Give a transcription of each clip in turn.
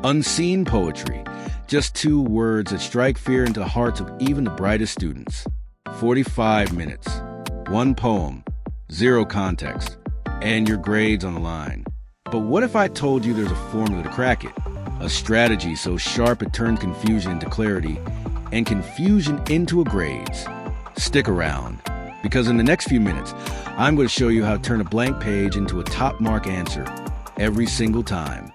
Unseen poetry, just 2 words that strike fear into the hearts of even the brightest students. 45 minutes, 1 poem, 0 context, and your grades on the line. But what if I told you there's a formula to crack it? A strategy so sharp it turns confusion into clarity and confusion into a grades. Stick around, because in the next few minutes, I'm going to show you how to turn a blank page into a top mark answer every single time.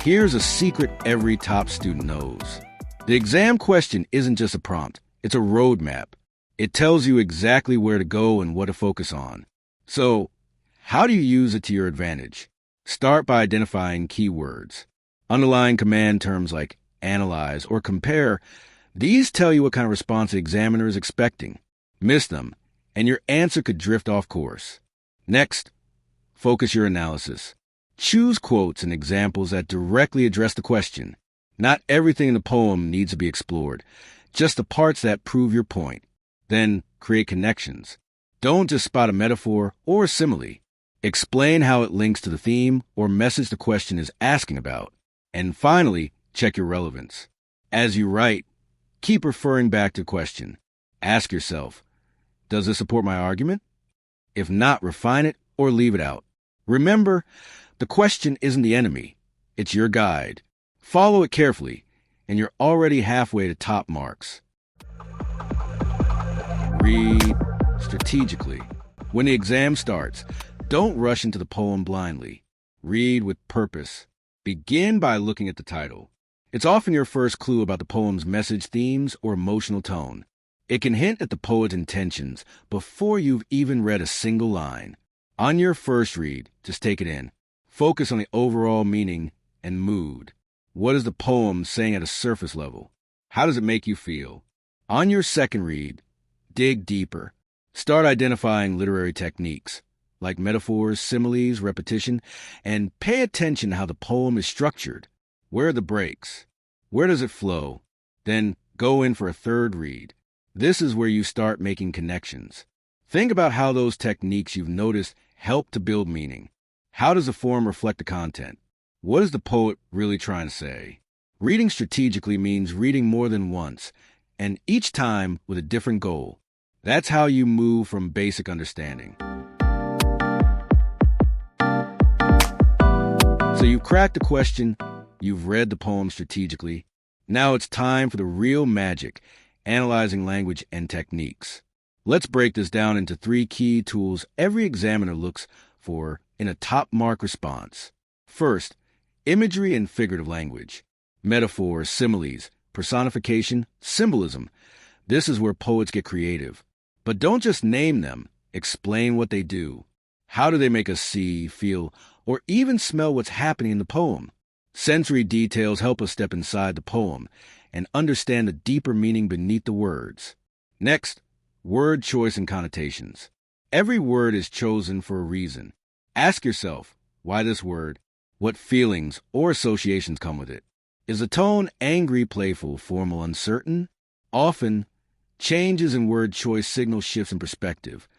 Here's a secret every top student knows. The exam question isn't just a prompt, it's a roadmap. It tells you exactly where to go and what to focus on. So, how do you use it to your advantage? Start by identifying keywords. Underline command terms like analyze or compare. These tell you what kind of response the examiner is expecting. Miss them, and your answer could drift off course. Next, focus your analysis. Choose quotes and examples that directly address the question. Not everything in the poem needs to be explored, just the parts that prove your point. Then create connections. Don't just spot a metaphor or a simile. Explain how it links to the theme or message the question is asking about. And finally, check your relevance. As you write, keep referring back to the question. Ask yourself, does this support my argument? If not, refine it or leave it out. Remember, the question isn't the enemy. It's your guide. Follow it carefully, and you're already halfway to top marks. Read strategically. When the exam starts, don't rush into the poem blindly. Read with purpose. Begin by looking at the title. It's often your first clue about the poem's message, themes, or emotional tone. It can hint at the poet's intentions before you've even read a single line. On your first read, just take it in. Focus on the overall meaning and mood. What is the poem saying at a surface level? How does it make you feel? On your second read, dig deeper. Start identifying literary techniques, like metaphors, similes, repetition, and pay attention to how the poem is structured. Where are the breaks? Where does it flow? Then go in for a third read. This is where you start making connections. Think about how those techniques you've noticed help to build meaning. How does the form reflect the content? What is the poet really trying to say? Reading strategically means reading more than once, and each time with a different goal. That's how you move from basic understanding. So you've cracked the question, you've read the poem strategically. Now it's time for the real magic, analyzing language and techniques. Let's break this down into 3 key tools every examiner looks for in a top mark response. First, imagery and figurative language. Metaphors, similes, personification, symbolism. This is where poets get creative. But don't just name them, explain what they do. How do they make us see, feel, or even smell what's happening in the poem? Sensory details help us step inside the poem and understand the deeper meaning beneath the words. Next, word choice and connotations. Every word is chosen for a reason. Ask yourself, why this word? What feelings or associations come with it? Is the tone angry, playful, formal, uncertain? Often, changes in word choice signal shifts in perspective,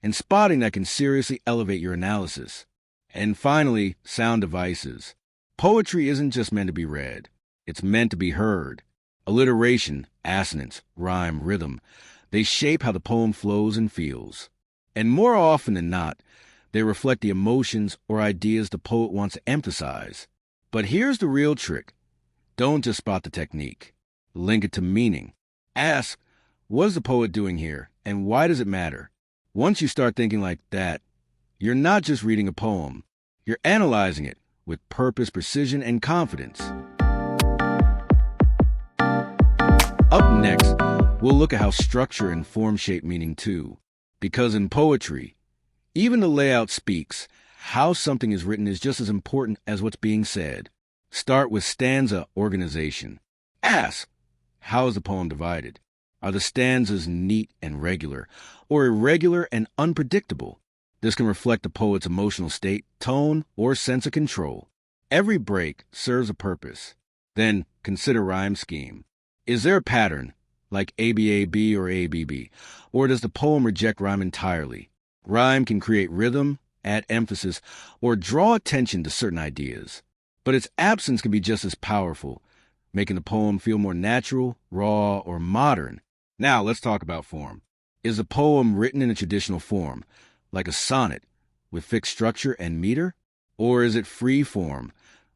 and spotting that can seriously elevate your analysis. And finally, sound devices. Poetry isn't just meant to be read. It's meant to be heard. Alliteration, assonance, rhyme, rhythm, they shape how the poem flows and feels. And more often than not, they reflect the emotions or ideas the poet wants to emphasize. But here's the real trick. Don't just spot the technique. Link it to meaning. Ask, what is the poet doing here, and why does it matter? Once you start thinking like that, you're not just reading a poem. You're analyzing it with purpose, precision, and confidence. Up next, we'll look at how structure and form shape meaning too. Because in poetry, even the layout speaks. How something is written is just as important as what's being said. Start with stanza organization. Ask, how is the poem divided? Are the stanzas neat and regular, or irregular and unpredictable? This can reflect the poet's emotional state, tone, or sense of control. Every break serves a purpose. Then consider rhyme scheme. Is there a pattern, like ABAB or ABB, or does the poem reject rhyme entirely? Rhyme can create rhythm, add emphasis, or draw attention to certain ideas. but its absence can be just as powerful, making the poem feel more natural, raw, or modern. Now, let's talk about form. Is a poem written in a traditional form, like a sonnet, with fixed structure and meter? Or is it free form,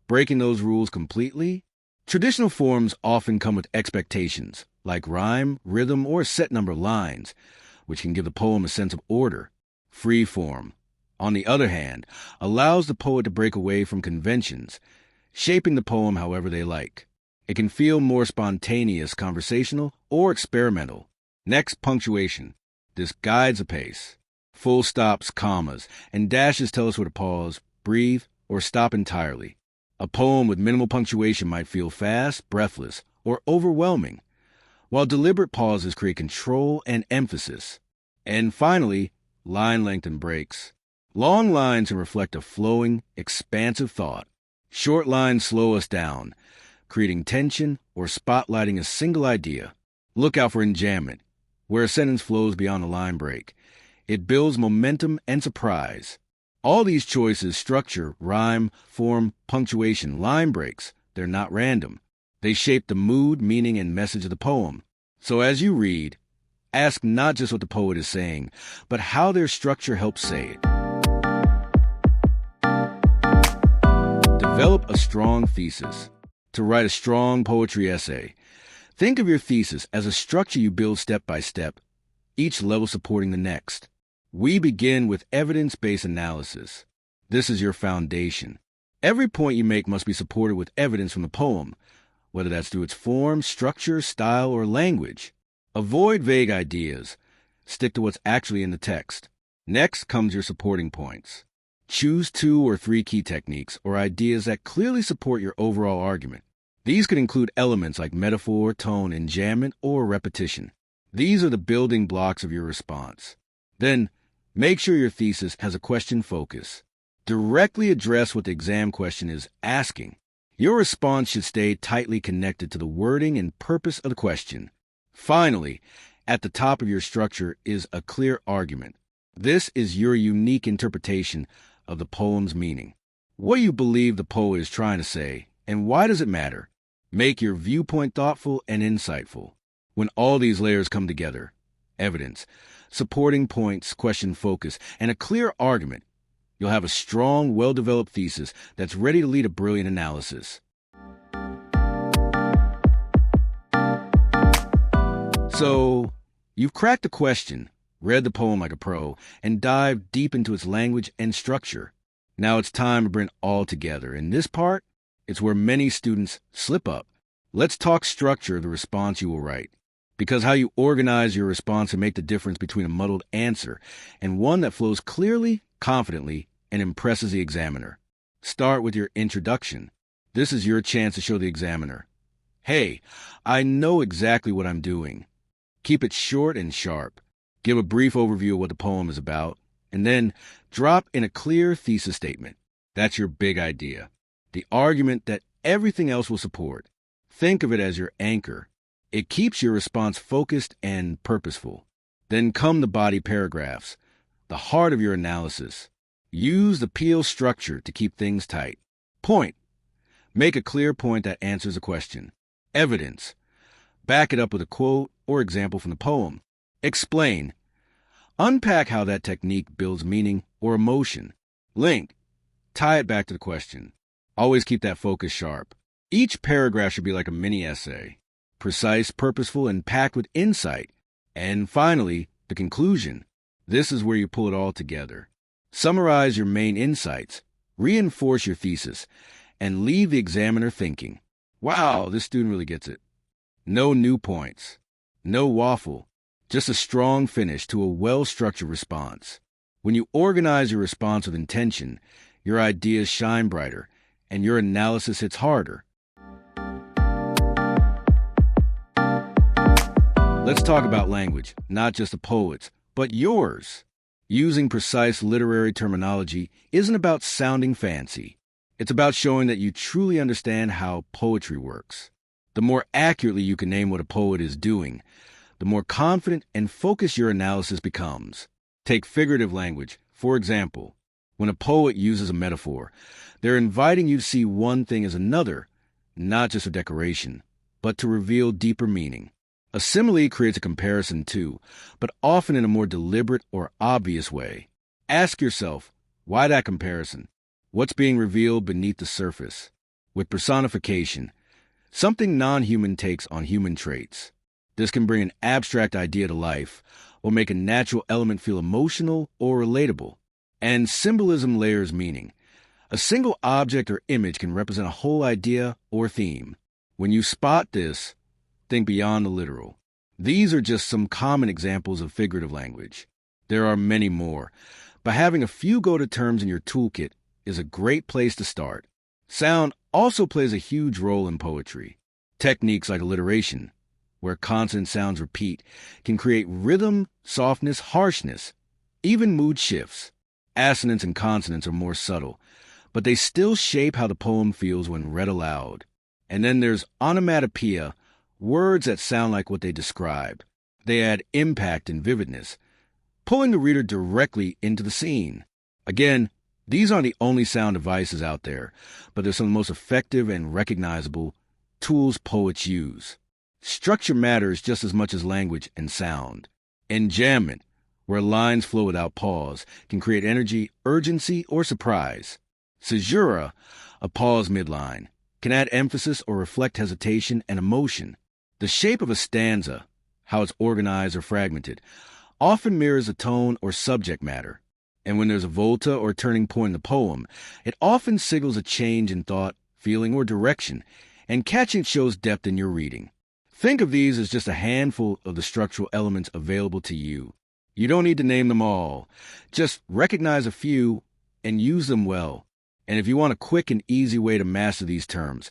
breaking those rules completely? Traditional forms often come with expectations, like rhyme, rhythm, or a set number of lines, which can give the poem a sense of order. Free form, on the other hand, allows the poet to break away from conventions, shaping the poem however they like. It can feel more spontaneous, conversational, or experimental. Next, punctuation. This guides the pace. Full stops, commas, and dashes tell us where to pause, breathe, or stop entirely. A poem with minimal punctuation might feel fast, breathless, or overwhelming, while deliberate pauses create control and emphasis. And finally, line length and breaks. Long lines can reflect a flowing, expansive thought. Short lines slow us down, creating tension or spotlighting a single idea. Look out for enjambment, where a sentence flows beyond a line break. It builds momentum and surprise. All these choices, structure, rhyme, form, punctuation, line breaks, they're not random. They shape the mood, meaning, and message of the poem. So as you read, ask not just what the poet is saying, but how their structure helps say it. Develop a strong thesis. To write a strong poetry essay, think of your thesis as a structure you build step by step, each level supporting the next. We begin with evidence-based analysis. This is your foundation. Every point you make must be supported with evidence from the poem, whether that's through its form, structure, style, or language. Avoid vague ideas. Stick to what's actually in the text. Next comes your supporting points. Choose 2 or 3 key techniques or ideas that clearly support your overall argument. These could include elements like metaphor, tone, enjambment, or repetition. These are the building blocks of your response. Then, make sure your thesis has a question focus. Directly address what the exam question is asking. Your response should stay tightly connected to the wording and purpose of the question. Finally, at the top of your structure is a clear argument. This is your unique interpretation of the poem's meaning. What do you believe the poet is trying to say, and why does it matter? Make your viewpoint thoughtful and insightful. When all these layers come together, evidence, supporting points, question focus, and a clear argument, you'll have a strong, well-developed thesis that's ready to lead a brilliant analysis. So, you've cracked the question, read the poem like a pro, and dived deep into its language and structure. Now it's time to bring it all together. In this part, it's where many students slip up. Let's talk structure of the response you will write, because how you organize your response can make the difference between a muddled answer and one that flows clearly, confidently, and impresses the examiner. Start with your introduction. This is your chance to show the examiner, hey, I know exactly what I'm doing. Keep it short and sharp. Give a brief overview of what the poem is about, and then drop in a clear thesis statement. That's your big idea, the argument that everything else will support. Think of it as your anchor. It keeps your response focused and purposeful. Then come the body paragraphs, the heart of your analysis. Use the PL structure to keep things tight. Point. Make a clear point that answers a question. Evidence. Back it up with a quote or example from the poem. Explain. Unpack how that technique builds meaning or emotion. Link. Tie it back to the question. Always keep that focus sharp. Each paragraph should be like a mini essay. Precise, purposeful, and packed with insight. And finally, the conclusion. This is where you pull it all together. Summarize your main insights, reinforce your thesis, and leave the examiner thinking, wow, this student really gets it. No new points, no waffle, just a strong finish to a well-structured response. When you organize your response with intention, your ideas shine brighter, and your analysis hits harder. Let's talk about language, not just the poet's, but yours. Using precise literary terminology isn't about sounding fancy. It's about showing that you truly understand how poetry works. The more accurately you can name what a poet is doing, the more confident and focused your analysis becomes. Take figurative language, for example. When a poet uses a metaphor, they're inviting you to see one thing as another, not just a decoration, but to reveal deeper meaning. A simile creates a comparison too, but often in a more deliberate or obvious way. Ask yourself, why that comparison? What's being revealed beneath the surface? With personification, something non-human takes on human traits. This can bring an abstract idea to life, or make a natural element feel emotional or relatable. And symbolism layers meaning. A single object or image can represent a whole idea or theme. When you spot this, think beyond the literal. These are just some common examples of figurative language. There are many more, but having a few go-to terms in your toolkit is a great place to start. Sound also plays a huge role in poetry. Techniques like alliteration, where consonant sounds repeat, can create rhythm, softness, harshness, even mood shifts. Assonance and consonants are more subtle, but they still shape how the poem feels when read aloud. And then there's onomatopoeia, words that sound like what they describe. They add impact and vividness, pulling the reader directly into the scene. Again, these aren't the only sound devices out there, but they're some of the most effective and recognizable tools poets use. Structure matters just as much as language and sound. Enjambment, where lines flow without pause, can create energy, urgency, or surprise. Caesura, a pause midline, can add emphasis or reflect hesitation and emotion. The shape of a stanza, how it's organized or fragmented, often mirrors the tone or subject matter. And when there's a volta or turning point in the poem, it often signals a change in thought, feeling, or direction, and catching it shows depth in your reading. Think of these as just a handful of the structural elements available to you. You don't need to name them all. Just recognize a few and use them well. And if you want a quick and easy way to master these terms,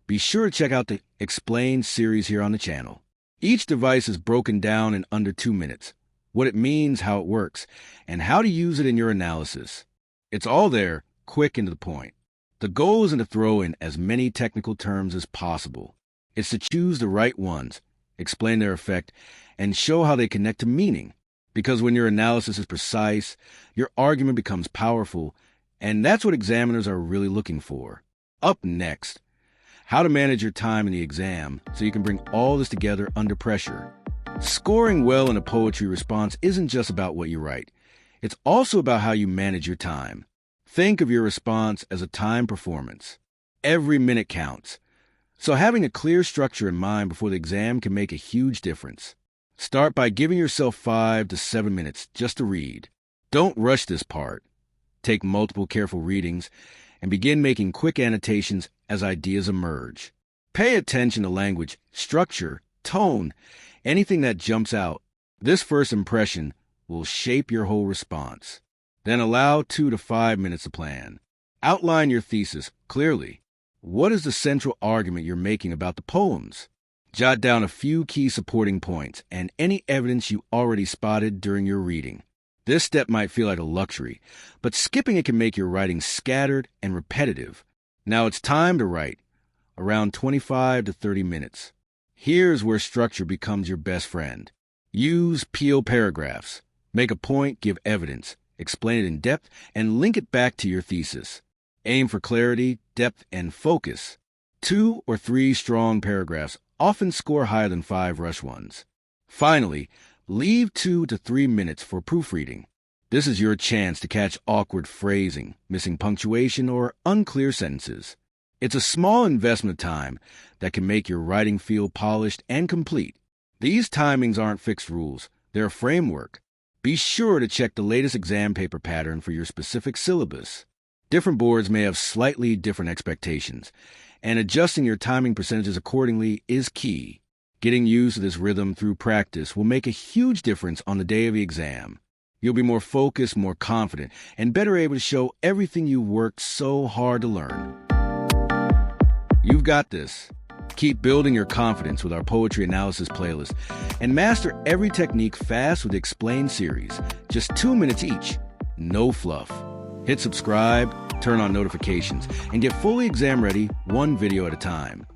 be sure to check out the Explained series here on the channel. Each device is broken down in under 2 minutes, what it means, how it works, and how to use it in your analysis. It's all there, quick and to the point. The goal isn't to throw in as many technical terms as possible. It's to choose the right ones, explain their effect, and show how they connect to meaning. Because when your analysis is precise, your argument becomes powerful, and that's what examiners are really looking for. Up next, how to manage your time in the exam so you can bring all this together under pressure. Scoring well in a poetry response isn't just about what you write. It's also about how you manage your time. Think of your response as a time performance. Every minute counts. So having a clear structure in mind before the exam can make a huge difference. Start by giving yourself 5 to 7 minutes just to read. Don't rush this part. Take multiple careful readings and begin making quick annotations as ideas emerge. Pay attention to language, structure, tone, anything that jumps out. This first impression will shape your whole response. Then allow 2 to 5 minutes to plan. Outline your thesis clearly. What is the central argument you're making about the poems? Jot down a few key supporting points and any evidence you already spotted during your reading. This step might feel like a luxury, but skipping it can make your writing scattered and repetitive. Now it's time to write, around 25 to 30 minutes. Here's where structure becomes your best friend. Use peel paragraphs. Make a point, give evidence, explain it in depth, and link it back to your thesis. Aim for clarity, depth, and focus. 2 or 3 strong paragraphs often score higher than 5 rush ones. Finally, leave 2 to 3 minutes for proofreading. This is your chance to catch awkward phrasing, missing punctuation, or unclear sentences. It's a small investment of time that can make your writing feel polished and complete. These timings aren't fixed rules, they're a framework. Be sure to check the latest exam paper pattern for your specific syllabus. Different boards may have slightly different expectations, and adjusting your timing percentages accordingly is key. Getting used to this rhythm through practice will make a huge difference on the day of the exam. You'll be more focused, more confident, and better able to show everything you worked so hard to learn. You've got this. Keep building your confidence with our poetry analysis playlist and master every technique fast with the Explained series. Just 2 minutes each. No fluff. Hit subscribe, turn on notifications, and get fully exam ready one video at a time.